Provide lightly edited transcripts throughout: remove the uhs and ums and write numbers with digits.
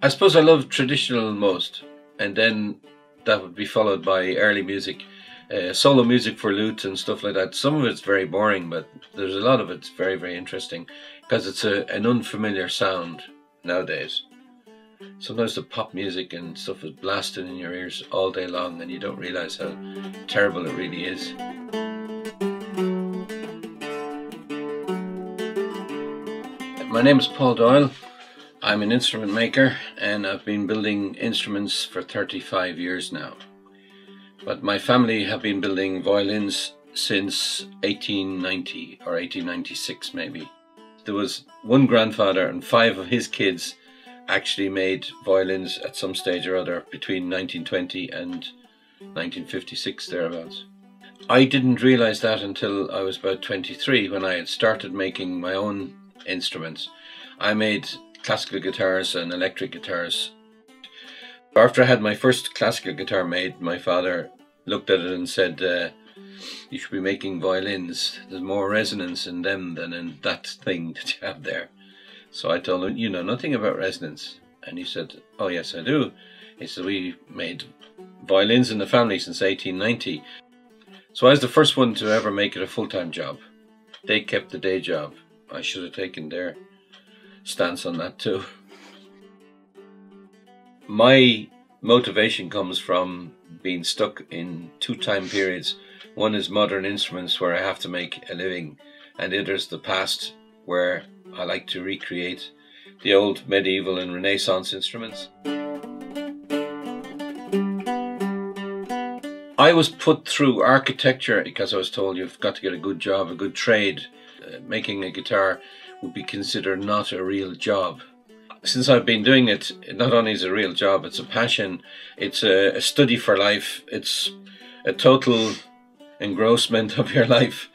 I suppose I love traditional most, and then that would be followed by early music, solo music for lute and stuff like that. Some of it's very boring, but there's a lot of it's very, very interesting because it's an unfamiliar sound nowadays. Sometimes the pop music and stuff is blasting in your ears all day long and you don't realize how terrible it really is. My name is Paul Doyle. I'm an instrument maker and I've been building instruments for 35 years now. But my family have been building violins since 1890 or 1896 maybe. There was one grandfather and 5 of his kids actually made violins at some stage or other between 1920 and 1956 thereabouts. I didn't realize that until I was about 23 when I had started making my own instruments. I made classical guitars and electric guitars. After I had my first classical guitar made, my father looked at it and said, you should be making violins. There's more resonance in them than in that thing that you have there. So I told him, you know nothing about resonance. And he said, oh yes, I do. He said, we made violins in the family since 1890. So I was the first one to ever make it a full-time job. They kept the day job. I should have taken their stance on that too. My motivation comes from being stuck in 2 time periods. One is modern instruments where I have to make a living, and the other is the past where I like to recreate the old medieval and Renaissance instruments. I was put through architecture because I was told you've got to get a good job, a good trade. Making a guitar would be considered not a real job. Since I've been doing it, not only is it a real job, it's a passion, it's a study for life, it's a total engrossment of your life.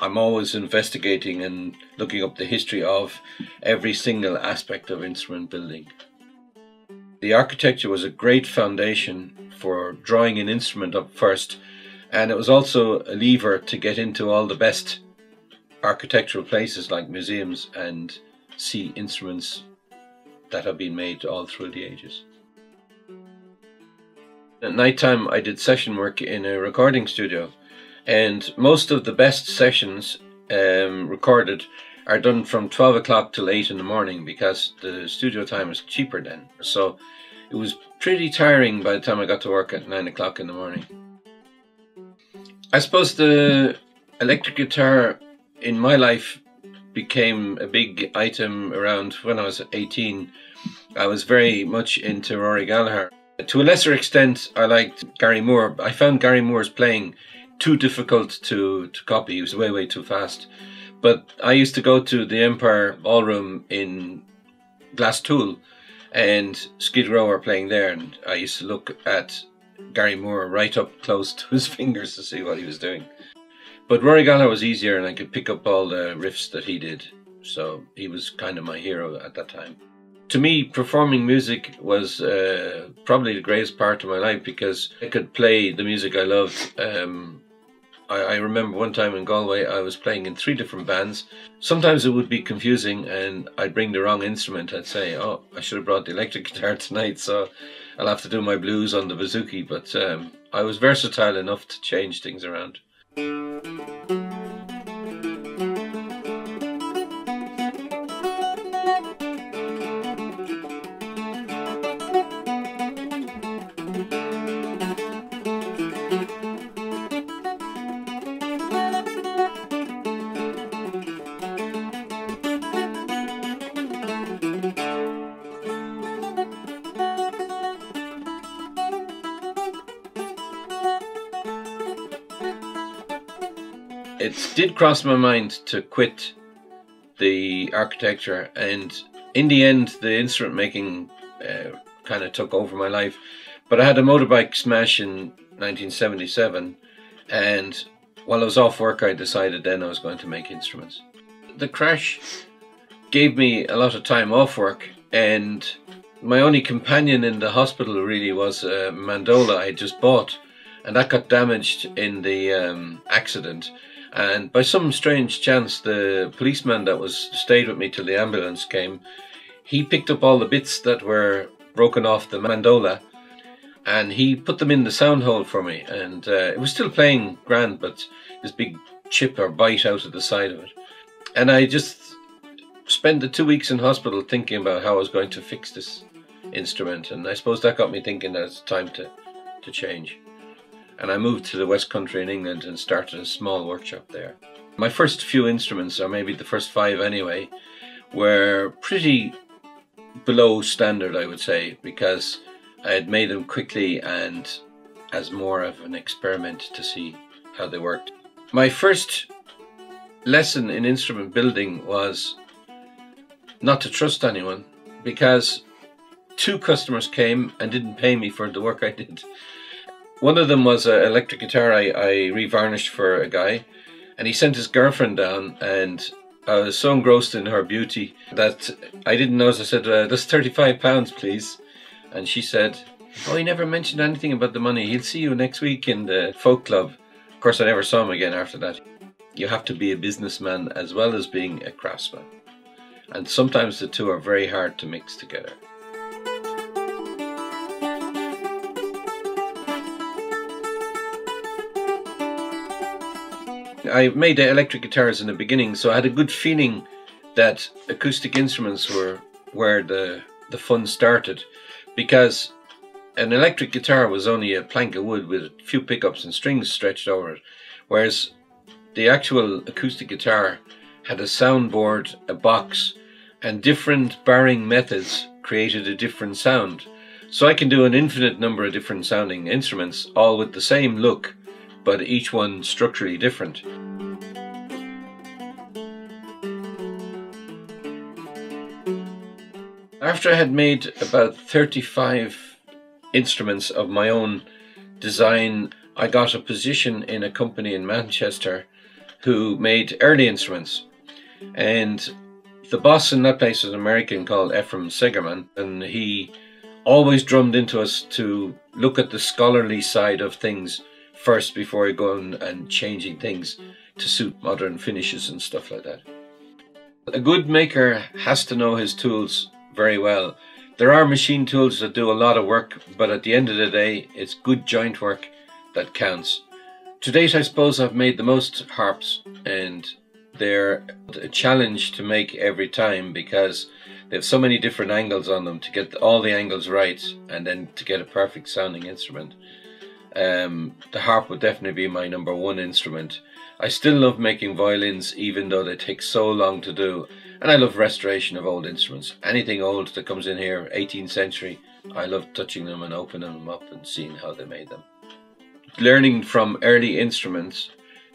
I'm always investigating and looking up the history of every single aspect of instrument building. The architecture was a great foundation for drawing an instrument up first, and it was also a lever to get into all the best architectural places like museums and see instruments that have been made all through the ages. At night time I did session work in a recording studio, and most of the best sessions recorded are done from 12 o'clock till 8 in the morning because the studio time is cheaper then. So it was pretty tiring by the time I got to work at 9 o'clock in the morning. I suppose the electric guitar in my life became a big item around when I was 18. I was very much into Rory Gallagher. To a lesser extent, I liked Gary Moore. I found Gary Moore's playing too difficult to copy. He was way, way too fast. But I used to go to the Empire Ballroom in Glasstool, and Skid Row were playing there, and I used to look at Gary Moore right up close to his fingers to see what he was doing. But Rory Gallagher was easier and I could pick up all the riffs that he did. So he was kind of my hero at that time. To me, performing music was probably the greatest part of my life because I could play the music I loved. I remember one time in Galway I was playing in 3 different bands. Sometimes it would be confusing and I'd bring the wrong instrument. I'd say, oh, I should have brought the electric guitar tonight, so I'll have to do my blues on the bouzouki. But I was versatile enough to change things around. It did cross my mind to quit the architecture, and in the end the instrument making kind of took over my life. But I had a motorbike smash in 1977, and while I was off work I decided then I was going to make instruments. The crash gave me a lot of time off work, and my only companion in the hospital really was a mandola I had just bought, and that got damaged in the accident. And by some strange chance, the policeman that stayed with me till the ambulance came, He picked up all the bits that were broken off the mandola and he put them in the sound hole for me, and it was still playing grand, but this big chip or bite out of the side of it. And I just spent the 2 weeks in hospital thinking about how I was going to fix this instrument, and I suppose that got me thinking that it's time to change. And I moved to the West Country in England and started a small workshop there. My first few instruments, or maybe the first 5 anyway, were pretty below standard, I would say, because I had made them quickly and as more of an experiment to see how they worked. My first lesson in instrument building was not to trust anyone, because 2 customers came and didn't pay me for the work I did. One of them was an electric guitar I revarnished for a guy, and he sent his girlfriend down, and I was so engrossed in her beauty that I didn't notice. I said, that's £35, please. And she said, oh, he never mentioned anything about the money. He'll see you next week in the folk club. Of course, I never saw him again after that. You have to be a businessman as well as being a craftsman. And sometimes the two are very hard to mix together. I made electric guitars in the beginning, so I had a good feeling that acoustic instruments were where the fun started, because an electric guitar was only a plank of wood with a few pickups and strings stretched over it, whereas the actual acoustic guitar had a soundboard, a box, and different barring methods created a different sound. So I can do an infinite number of different sounding instruments, all with the same look, but each one structurally different. After I had made about 35 instruments of my own design, I got a position in a company in Manchester who made early instruments. And the boss in that place was an American called Ephraim Segerman, and he always drummed into us to look at the scholarly side of things first before going and changing things to suit modern finishes and stuff like that. A good maker has to know his tools very well. There are machine tools that do a lot of work, but at the end of the day, it's good joint work that counts. To date, I suppose I've made the most harps, and they're a challenge to make every time because they have so many different angles on them to get all the angles right and then to get a perfect sounding instrument. The harp would definitely be my #1 instrument. I still love making violins, even though they take so long to do. And I love restoration of old instruments. Anything old that comes in here, 18th century, I love touching them and opening them up and seeing how they made them. Learning from early instruments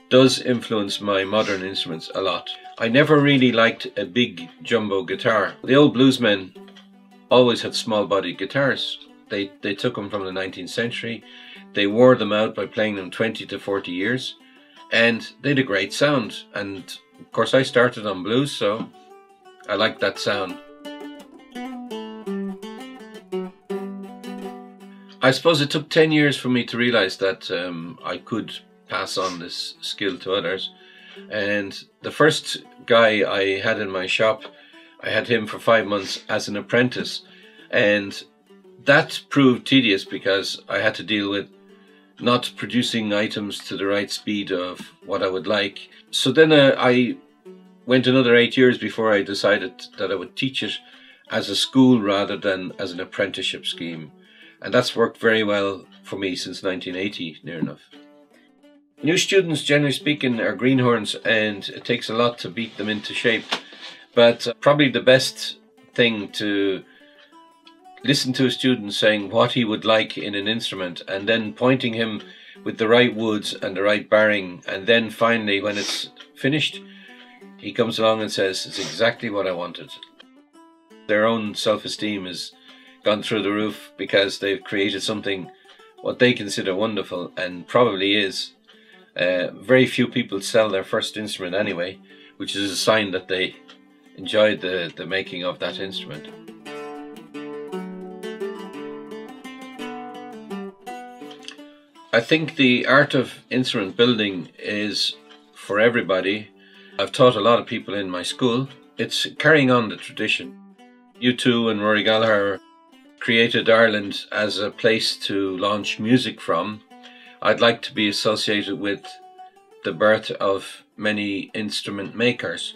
does influence my modern instruments a lot. I never really liked a big jumbo guitar. The old bluesmen always had small bodied guitars. They took them from the 19th century. They wore them out by playing them 20 to 40 years. And they had a great sound. And of course I started on blues, so I like that sound. I suppose it took 10 years for me to realize that I could pass on this skill to others. And the first guy I had in my shop, I had him for 5 months as an apprentice. And that proved tedious because I had to deal with not producing items to the right speed of what I would like. So then I went another 8 years before I decided that I would teach it as a school rather than as an apprenticeship scheme. And that's worked very well for me since 1980, near enough. New students, generally speaking, are greenhorns, and it takes a lot to beat them into shape. But probably the best thing to listen to a student saying what he would like in an instrument and then pointing him with the right woods and the right barring, and then finally when it's finished he comes along and says, it's exactly what I wanted. Their own self-esteem has gone through the roof because they've created something what they consider wonderful, and probably is. Very few people sell their first instrument anyway, which is a sign that they enjoyed the making of that instrument. I think the art of instrument building is for everybody. I've taught a lot of people in my school. It's carrying on the tradition. U2 and Rory Gallagher created Ireland as a place to launch music from, I'd like to be associated with the birth of many instrument makers.